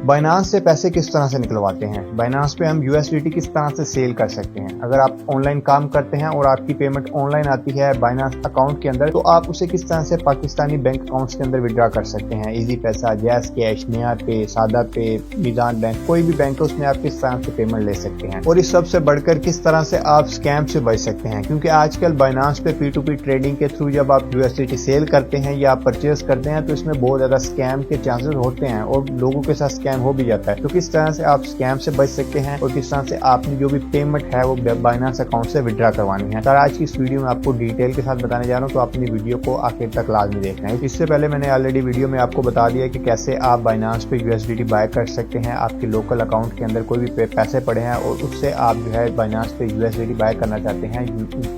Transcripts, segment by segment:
Binance से पैसे किस तरह से निकलवाते हैं, बाइनांस पे हम यूएसडीटी किस तरह से सेल कर सकते हैं। अगर आप ऑनलाइन काम करते हैं और आपकी पेमेंट ऑनलाइन आती है बाइनांस अकाउंट के अंदर, तो आप उसे किस तरह से पाकिस्तानी बैंक अकाउंट्स के अंदर विड्रॉ कर सकते हैं। इजी पैसा, जैस कैश, निया पे, सादा पे, मीजान बैंक, कोई भी बैंक है उसमें आप किस तरह से पेमेंट ले सकते हैं। और इस सबसे बढ़कर किस तरह से आप स्कैम से बच सकते हैं, क्योंकि आजकल बाइनांस पे P2P ट्रेडिंग के थ्रू जब आप यूएसडीटी सेल करते हैं या परचेज करते हैं तो इसमें बहुत ज्यादा स्कैम के चांसेस होते हैं और लोगों के साथ स्कैम हो भी जाता है। तो किस तरह से आप स्कैम से बच सकते हैं और किस तरह से आपने जो भी पेमेंट है वो बाइनांस अकाउंट से विड्रॉ करवानी है, सर आज की इस वीडियो में आपको डिटेल के साथ बताने जा रहा हूँ, तो अपनी वीडियो को आखिर तक लाजमी देखना है। इससे पहले मैंने ऑलरेडी वीडियो में आपको बता दिया कि कैसे आप बाइनांस पे यूएसडीटी बाय कर सकते हैं। आपके लोकल अकाउंट के अंदर कोई भी पैसे पड़े हैं और उससे आप जो है बाइनांस पे यूएसडीटी बाय करना चाहते हैं,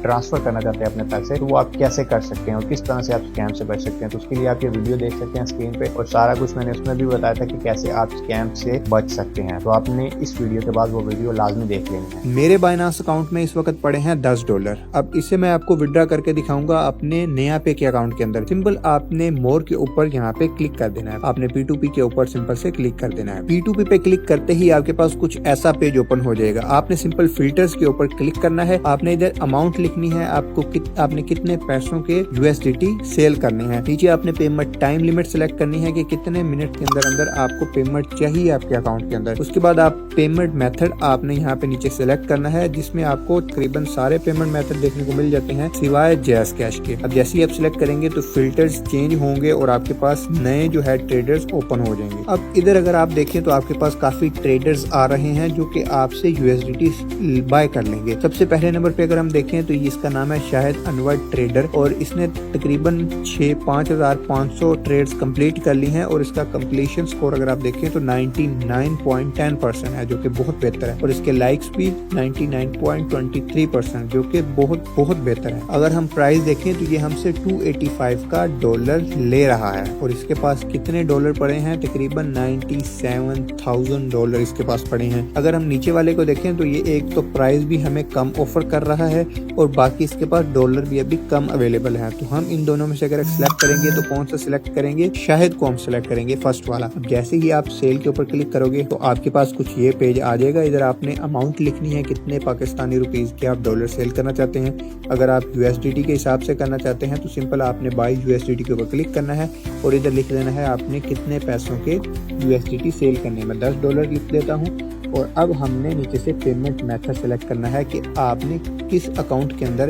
ट्रांसफर करना चाहते हैं अपने पैसे, तो वो आप कैसे कर सकते हैं और किस तरह से आप स्कैम से बच सकते हैं। तो उसके लिए आप ये वीडियो देख सकते हैं स्क्रीन पे, और सारा कुछ मैंने उसमें भी बताया था कि कैसे आप स्कैम से बच सकते हैं। तो आपने इस वीडियो के बाद वो वीडियो लाजमी देख लेनी है। मेरे बाइनांस अकाउंट में इस वक्त पड़े हैं $10। अब इसे मैं आपको विड्रॉ करके दिखाऊंगा अपने नया पे के अकाउंट के अंदर। सिंपल आपने मोर के ऊपर यहाँ पे क्लिक कर देना है, आपने P2P के ऊपर सिंपल से क्लिक कर देना है। P2P पे क्लिक करते ही आपके पास कुछ ऐसा पेज ओपन हो जाएगा। आपने सिंपल फिल्टर्स के ऊपर क्लिक करना है, आपने इधर अमाउंट लिखनी है, आपने कितने पैसों के यूएसडीटी सेल करने हैं। नीचे आपने पेमेंट टाइम लिमिट सेलेक्ट करनी है कि कितने मिनट के अंदर अंदर आपको पेमेंट चाहिए आपके अकाउंट के अंदर। उसके बाद आप पेमेंट मेथड आपने यहाँ पे नीचे सेलेक्ट करना है, जिसमें आपको तकरीबन सारे पेमेंट मेथड देखने को मिल जाते हैं सिवाय जैस कैश के। अब जैसे ही आप सिलेक्ट करेंगे तो फिल्टर्स चेंज होंगे और आपके पास नए जो है ट्रेडर्स ओपन हो जाएंगे। अब इधर अगर आप देखें तो आपके पास काफी ट्रेडर्स आ रहे हैं जो कि आपसे यूएसडीटी बाय कर लेंगे। सबसे पहले नंबर पे अगर हम देखें तो इसका नाम है शाहिद अनवर ट्रेडर और इसने तकरीबन 5,500 ट्रेड्स कंप्लीट कर ली हैं और इसका कंप्लीशन स्कोर अगर आप देखें तो 99.10% है, जो कि बहुत बेहतर है। और इसके लाइक्स भी 99.23%, जो कि बहुत बेहतर है। अगर हम प्राइस देखें तो ये हमसे $285 का डॉलर ले रहा है और इसके पास कितने डॉलर पड़े हैं, तकरीबन $97,000 इसके पास पड़े हैं। अगर हम नीचे वाले को देखें तो ये एक तो प्राइस भी हमें कम ऑफर कर रहा है और बाकी इसके पास डॉलर भी अभी कम अवेलेबल है। तो हम इन दोनों में से अगर सिलेक्ट करेंगे तो कौन सा सिलेक्ट करेंगे, शाहिद को हम सिलेक्ट करेंगे, फर्स्ट वाला। जैसे ही आप सेल के ऊपर क्लिक करोगे तो आपके पास कुछ ये पेज आ जाएगा। इधर आपने अमाउंट लिखनी है, कितने पाकिस्तानी रुपीज के आप डॉलर सेल करना चाहते हैं। अगर आप यूएसडीटी के हिसाब से करना चाहते हैं तो सिंपल आपने बाय यूएसडीटी के ऊपर क्लिक करना है और इधर लिख देना है आपने कितने पैसों के यूएसडीटी सेल करने में। $10 लिख देता हूँ और अब हमने नीचे से पेमेंट मेथड सेलेक्ट करना है कि आपने किस अकाउंट के अंदर,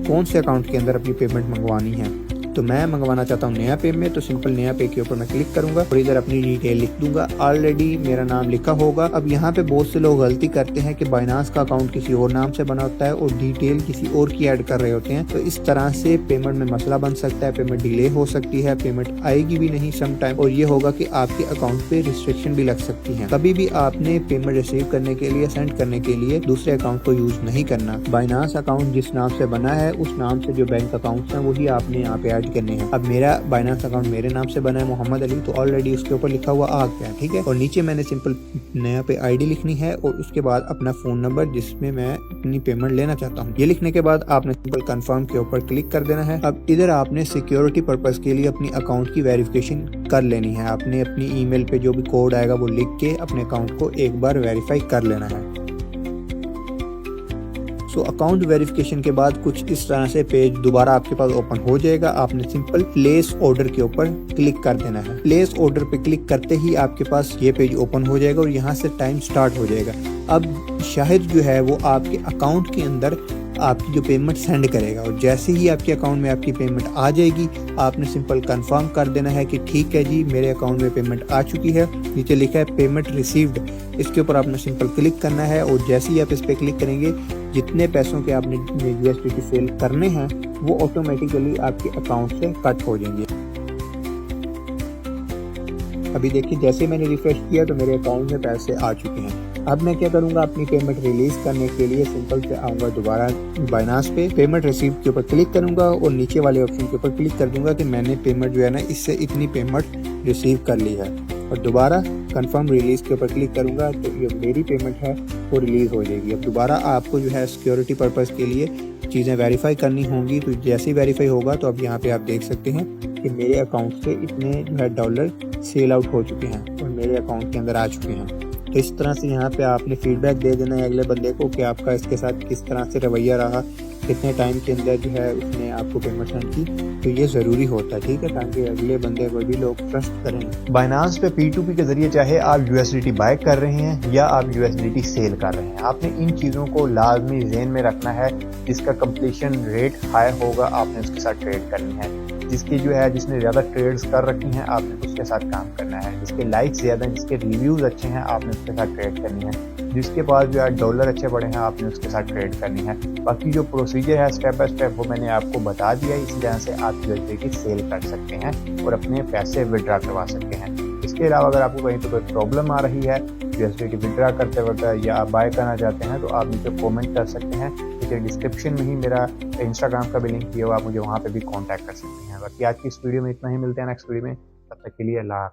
कौन से अकाउंट के अंदर अपनी पेमेंट मंगवानी है। तो मैं मंगवाना चाहता हूँ नया पे में, तो सिंपल नया पे के ऊपर मैं क्लिक करूंगा और इधर अपनी डिटेल लिख दूंगा। ऑलरेडी मेरा नाम लिखा होगा। अब यहाँ पे बहुत से लोग गलती करते हैं कि बाइनांस का अकाउंट किसी और नाम से बना होता है और डिटेल किसी और की ऐड कर रहे होते हैं, तो इस तरह से पेमेंट में मसला बन सकता है, पेमेंट डिले हो सकती है, पेमेंट आएगी भी नहीं सम टाइम, और ये होगा कि आपके अकाउंट पे रिस्ट्रिक्शन भी लग सकती है। कभी भी आपने पेमेंट रिसीव करने के लिए, सेंड करने के लिए दूसरे अकाउंट को यूज नहीं करना। बाइनांस अकाउंट जिस नाम से बना है उस नाम से जो बैंक अकाउंट है वही आपने यहाँ पे ऐड करने हैं। अब मेरा बाइनांस अकाउंट मेरे नाम से बना है मोहम्मद अली, तो ऑलरेडी उसके ऊपर लिखा हुआ आ गया, ठीक है। और नीचे मैंने सिंपल नया पे आईडी लिखनी है और उसके बाद अपना फोन नंबर जिसमें मैं अपनी पेमेंट लेना चाहता हूँ। ये लिखने के बाद आपने सिंपल कंफर्म के ऊपर क्लिक कर देना है। अब इधर आपने सिक्योरिटी पर्पज के लिए अपनी अकाउंट की वेरिफिकेशन कर लेनी है। आपने अपनी ईमेल पे जो भी कोड आएगा वो लिख के अपने अकाउंट को एक बार वेरीफाई कर लेना है। सो अकाउंट वेरिफिकेशन के बाद कुछ इस तरह से पेज दोबारा आपके पास ओपन हो जाएगा। आपने सिंपल प्लेस ऑर्डर के ऊपर क्लिक कर देना है। प्लेस ऑर्डर पे क्लिक करते ही आपके पास ये पेज ओपन हो जाएगा और यहाँ से टाइम स्टार्ट हो जाएगा। अब शाहिद जो है वो आपके अकाउंट के अंदर आपकी जो पेमेंट सेंड करेगा और जैसे ही आपके अकाउंट में आपकी पेमेंट आ जाएगी आपने सिंपल कंफर्म कर देना है कि ठीक है जी मेरे अकाउंट में पेमेंट आ चुकी है। नीचे लिखा है पेमेंट रिसीव्ड, इसके ऊपर आपने सिंपल क्लिक करना है और जैसे ही आप इस पे क्लिक करेंगे जितने पैसों के आपने यूएसडीटी सेल करने हैं वो ऑटोमेटिकली आपके अकाउंट से कट हो जाएंगे। अभी देखिए जैसे मैंने रिफ्रेश किया तो मेरे अकाउंट में पैसे आ चुके हैं। अब मैं क्या करूंगा, अपनी पेमेंट रिलीज करने के लिए सिंपल से आऊंगा दोबारा बाइनांस पे, पेमेंट रिसीव के ऊपर क्लिक करूंगा और नीचे वाले ऑप्शन के ऊपर क्लिक कर दूंगा कि मैंने पेमेंट जो है ना इससे इतनी पेमेंट रिसीव कर ली है और दोबारा कंफर्म रिलीज के ऊपर क्लिक करूंगा तो ये मेरी पेमेंट है वो रिलीज हो जाएगी। अब दोबारा आपको जो है सिक्योरिटी पर्पस के लिए चीज़ें वेरीफाई करनी होंगी, तो जैसे ही वेरीफाई होगा तो अब यहाँ पे आप देख सकते हैं कि मेरे अकाउंट से इतने जो है डॉलर सेल आउट हो चुके हैं और मेरे अकाउंट के अंदर आ चुके हैं। तो इस तरह से यहाँ पे आपने फीडबैक दे देना है अगले बंदे को कि आपका इसके साथ किस तरह से रवैया रहा, कितने टाइम के अंदर जो है उसने आपको पेमेंट सेंड की। तो ये ज़रूरी होता है, ठीक है, ताकि अगले बंदे को भी लोग ट्रस्ट करें। बाइनांस पे P2P के जरिए चाहे आप USDT बाय कर रहे हैं या आप USDT सेल कर रहे हैं, आपने इन चीज़ों को लाजमी ज़हन में रखना है। जिसका कंप्लीशन रेट हाई होगा आपने उसके साथ ट्रेड करनी है। जिसने ज़्यादा ट्रेड्स कर रखी हैं आपने उसके साथ काम करना है। जिसके लाइक्स ज़्यादा हैं, जिसके रिव्यूज़ अच्छे हैं आपने उसके साथ ट्रेड करनी है। जिसके पास जो है डॉलर अच्छे बढ़े हैं आपने उसके साथ ट्रेड करनी है। बाकी जो प्रोसीजर है स्टेप बाय स्टेप वो मैंने आपको बता दिया है। इसी तरह से आप USDT सेल कर सकते हैं और अपने पैसे विड्रा करवा सकते हैं। इसके अलावा अगर आपको कहीं पर कोई प्रॉब्लम आ रही है USDT विड्रा करते वक्त या आप बाय करना चाहते हैं तो आप नीचे कमेंट कर सकते हैं। नीचे डिस्क्रिप्शन में ही मेरा इंस्टाग्राम का भी लिंक दिया हुआ, आप मुझे वहाँ पे भी कांटेक्ट कर सकते हैं। बाकी आज की इस वीडियो में इतना ही, मिलते हैं नेक्स्ट वीडियो में, तब तक के लिए अल्लाह।